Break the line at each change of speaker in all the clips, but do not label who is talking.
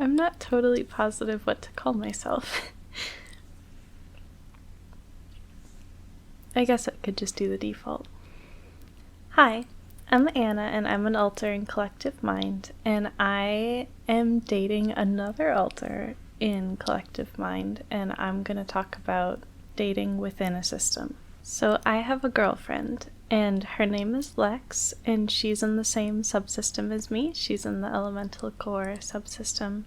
I'm not totally positive what to call myself. I guess I could just do the default. Hi, I'm Anna, and I'm an alter in Collective Mind, and I am dating another alter in Collective Mind, and I'm going to talk about dating within a system. So I have a girlfriend, and her name is Lex, and she's in the same subsystem as me. She's in the Elemental Core subsystem,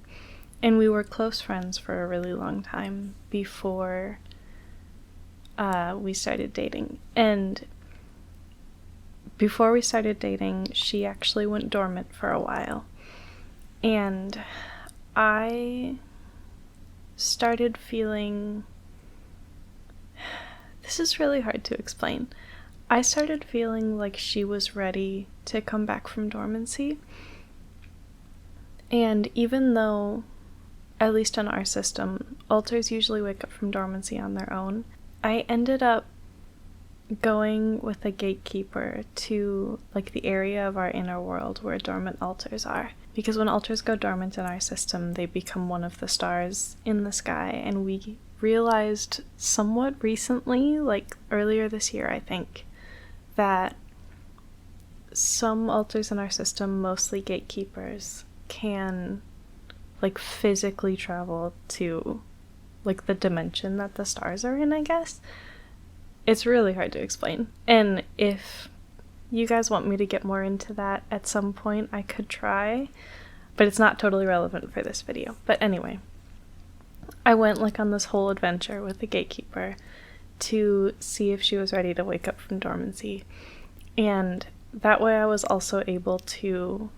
and we were close friends for a really long time before we started dating. And before we started dating, she actually went dormant for a while. And I started feeling... This is really hard to explain. I started feeling like she was ready to come back from dormancy. And even though, at least in our system, alters usually wake up from dormancy on their own, I ended up going with a gatekeeper to like the area of our inner world where dormant alters are. Because when alters go dormant in our system, they become one of the stars in the sky, and we realized somewhat recently, like earlier this year I think, that some alters in our system, mostly gatekeepers, can like physically travel to like the dimension that the stars are in, I guess. It's really hard to explain. And if you guys want me to get more into that at some point, I could try, but it's not totally relevant for this video. But anyway, I went like on this whole adventure with the gatekeeper to see if she was ready to wake up from dormancy. And that way I was also able to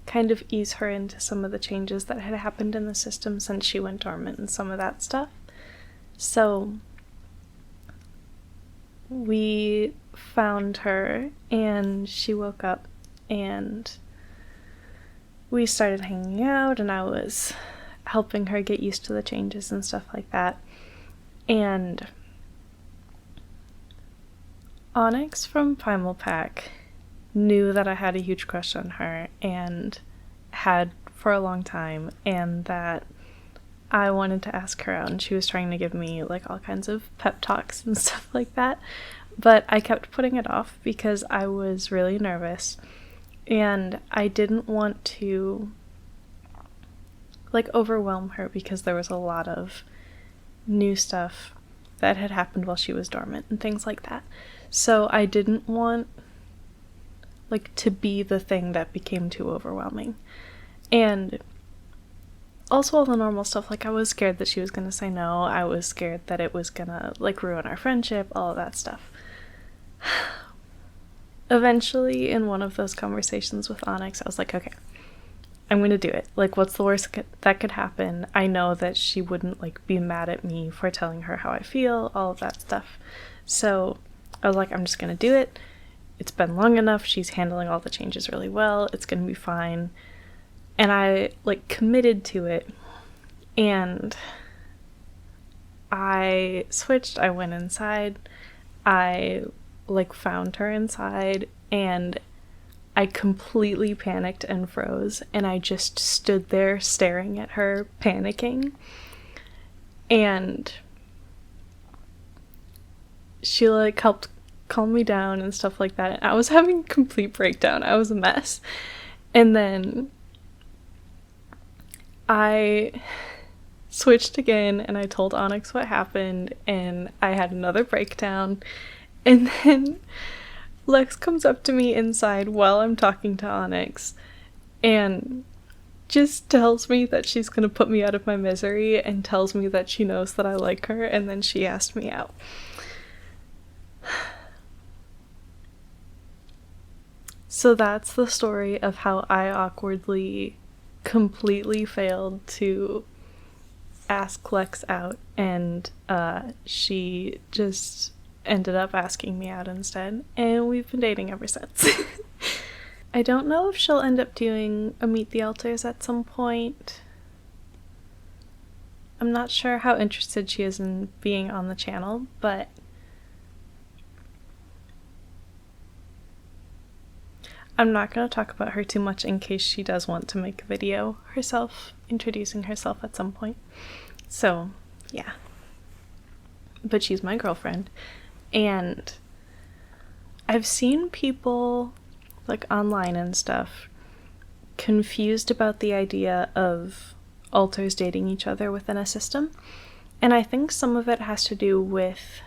kind of ease her into some of the changes that had happened in the system since she went dormant and some of that stuff. So we found her and she woke up and we started hanging out, and I was helping her get used to the changes and stuff like that. And Onyx from Primal Pack knew that I had a huge crush on her and had for a long time, and that I wanted to ask her out, and she was trying to give me like all kinds of pep talks and stuff like that, but I kept putting it off because I was really nervous and I didn't want to like overwhelm her because there was a lot of new stuff that had happened while she was dormant and things like that. So I didn't want like to be the thing that became too overwhelming. And also all the normal stuff, like I was scared that she was gonna say no, I was scared that it was gonna like ruin our friendship, all of that stuff. Eventually, in one of those conversations with Onyx, I was like, okay, I'm gonna do it. Like, what's the worst that could happen? I know that she wouldn't like be mad at me for telling her how I feel, all of that stuff. So I was like, I'm just gonna do it. It's been long enough, she's handling all the changes really well, it's gonna be fine. And I like committed to it, and I switched. I went inside, I like found her inside, and I completely panicked and froze, and I just stood there staring at her, panicking. And she like helped calm me down and stuff like that. I was having a complete breakdown. I was a mess. And then I switched again, and I told Onyx what happened, and I had another breakdown. And then Lex comes up to me inside while I'm talking to Onyx and just tells me that she's gonna put me out of my misery and tells me that she knows that I like her, and then she asked me out. So that's the story of how I awkwardly completely failed to ask Lex out, and she just ended up asking me out instead, and we've been dating ever since. I don't know if she'll end up doing a Meet the Alters at some point. I'm not sure how interested she is in being on the channel, but I'm not going to talk about her too much in case she does want to make a video herself, introducing herself at some point. So, yeah. But she's my girlfriend. And I've seen people, like online and stuff, confused about the idea of alters dating each other within a system. And I think some of it has to do with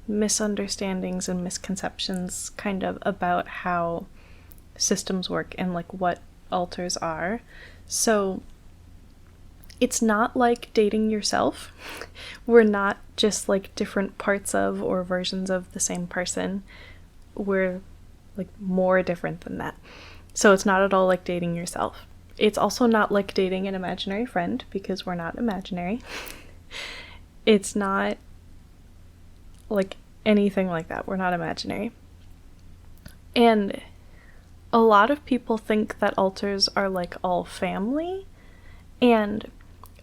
misunderstandings and misconceptions kind of about how systems work and like what alters are. So it's not like dating yourself. We're not just like different parts of or versions of the same person. We're like more different than that. So it's not at all like dating yourself. It's also not like dating an imaginary friend, because we're not imaginary. It's not like anything like that. We're not imaginary. And a lot of people think that alters are like all family, and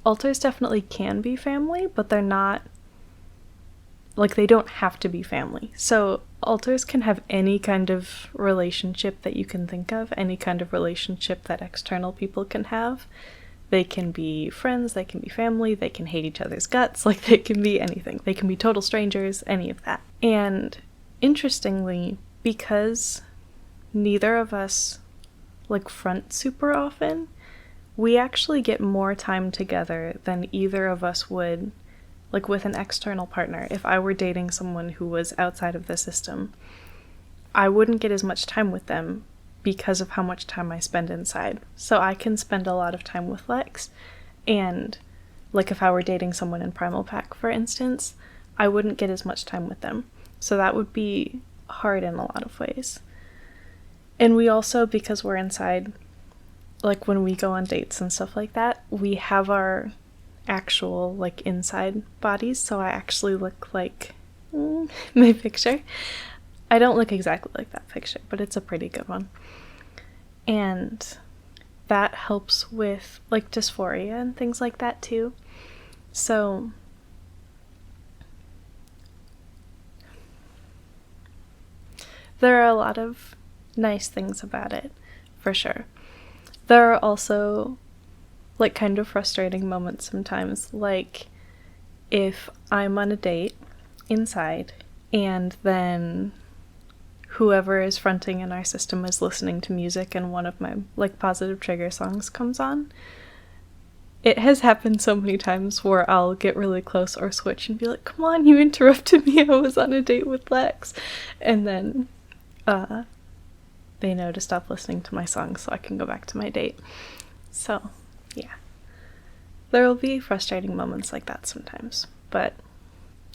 alters definitely can be family, but they're not, like, they don't have to be family. So alters can have any kind of relationship that you can think of, any kind of relationship that external people can have. They can be friends, they can be family, they can hate each other's guts, like they can be anything. They can be total strangers, any of that. And interestingly, because neither of us like front super often, we actually get more time together than either of us would like with an external partner. If I were dating someone who was outside of the system, I wouldn't get as much time with them because of how much time I spend inside. So I can spend a lot of time with Lex, and like if I were dating someone in Primal Pack, for instance, I wouldn't get as much time with them. So that would be hard in a lot of ways. And we also, because we're inside, like when we go on dates and stuff like that, we have our actual like inside bodies. So I actually look like my picture. I don't look exactly like that picture, but it's a pretty good one. And that helps with like dysphoria and things like that too. So there are a lot of nice things about it, for sure. There are also like kind of frustrating moments sometimes, like if I'm on a date inside and then whoever is fronting in our system is listening to music and one of my like positive trigger songs comes on. It has happened so many times where I'll get really close or switch and be like, come on, you interrupted me, I was on a date with Lex. And then they know to stop listening to my songs so I can go back to my date. So yeah, there will be frustrating moments like that sometimes, but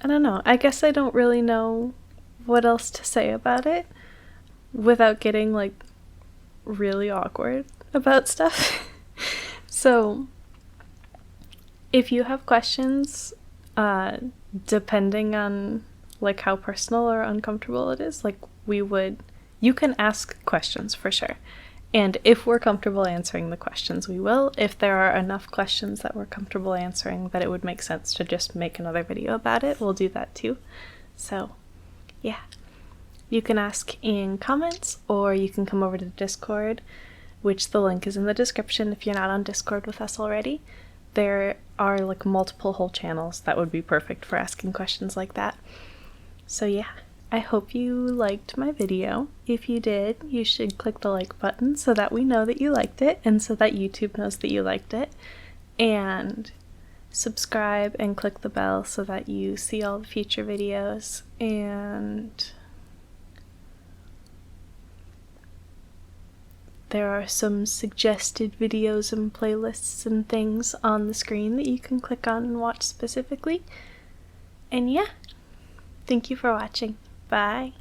I don't know, I guess I don't really know what else to say about it without getting like really awkward about stuff. So if you have questions, depending on like how personal or uncomfortable it is, like you can ask questions for sure. And if we're comfortable answering the questions, we will. If there are enough questions that we're comfortable answering that it would make sense to just make another video about it, we'll do that too. So yeah, you can ask in comments, or you can come over to the Discord, which the link is in the description if you're not on Discord with us already. There are like multiple whole channels that would be perfect for asking questions like that. So yeah, I hope you liked my video. If you did, you should click the like button so that we know that you liked it and so that YouTube knows that you liked it. And subscribe and click the bell so that you see all the future videos. And there are some suggested videos and playlists and things on the screen that you can click on and watch specifically. And yeah, thank you for watching. Bye.